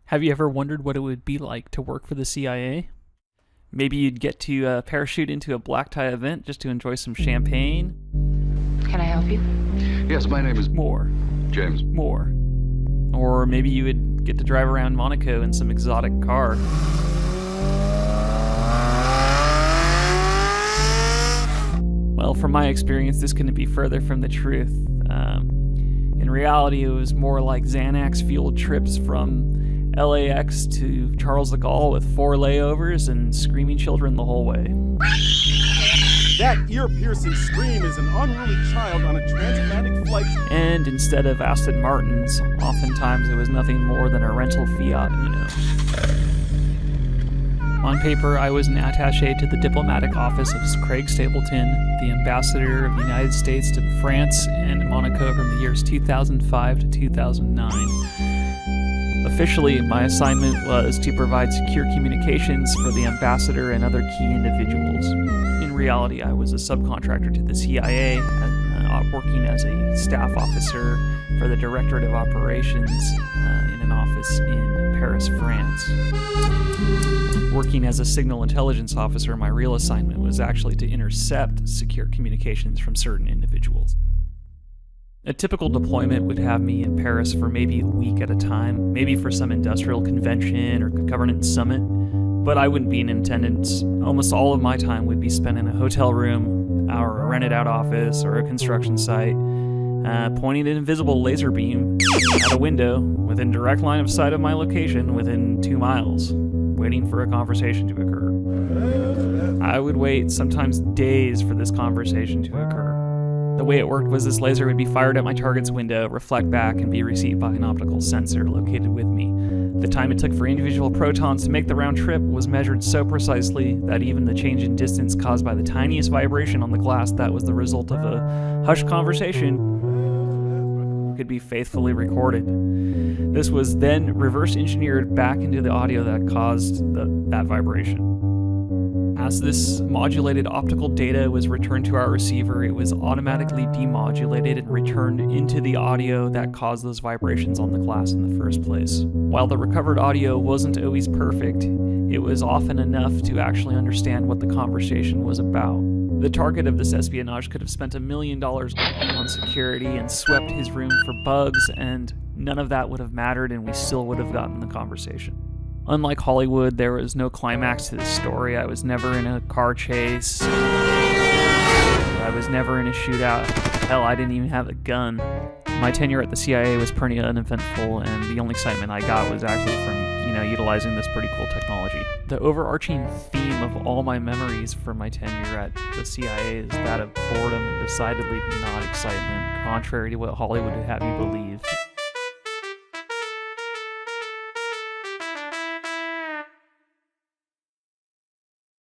Have you ever wondered what it would be like to work for the CIA? Maybe you'd get to parachute into a black tie event just to enjoy some champagne. Can I help you? Yes, my name is More. James. More. Or maybe you would get to drive around Monaco in some exotic car. Well, from my experience, this couldn't be further from the truth. In reality, it was more like Xanax-fueled trips from LAX to Charles de Gaulle with 4 layovers and screaming children the whole way. That ear-piercing scream is an unruly child on a transatlantic flight. And instead of Aston Martins, oftentimes it was nothing more than a rental Fiat Uno. On paper, I was an attaché to the diplomatic office of Craig Stapleton, the ambassador of the United States to France and Monaco from the years 2005 to 2009. Officially, my assignment was to provide secure communications for the ambassador and other key individuals. In reality, I was a subcontractor to the CIA, working as a staff officer for the Directorate of Operations in an office in Paris, France. Working as a signal intelligence officer, my real assignment was actually to intercept secure communications from certain individuals. A typical deployment would have me in Paris for maybe a week at a time, maybe for some industrial convention or governance summit, but I wouldn't be in attendance. Almost all of my time would be spent in a hotel room, or a rented out office, or a construction site, pointing an invisible laser beam at a window within direct line of sight of my location within 2 miles, waiting for a conversation to occur. I would wait sometimes days for this conversation to occur. The way it worked was this laser would be fired at my target's window, reflect back, and be received by an optical sensor located with me. The time it took for individual protons to make the round trip was measured so precisely that even the change in distance caused by the tiniest vibration on the glass that was the result of a hushed conversation could be faithfully recorded. This was then reverse engineered back into the audio that caused that vibration. As this modulated optical data was returned to our receiver, it was automatically demodulated and returned into the audio that caused those vibrations on the glass in the first place. While the recovered audio wasn't always perfect, it was often enough to actually understand what the conversation was about. The target of this espionage could have spent $1 million on security and swept his room for bugs, and none of that would have mattered, and we still would have gotten the conversation. Unlike Hollywood, there was no climax to this story. I was never in a car chase. I was never in a shootout. Hell, I didn't even have a gun. My tenure at the CIA was pretty uneventful, and the only excitement I got was actually from, utilizing this pretty cool technology. The overarching theme of all my memories from my tenure at the CIA is that of boredom and decidedly not excitement, contrary to what Hollywood would have you believe.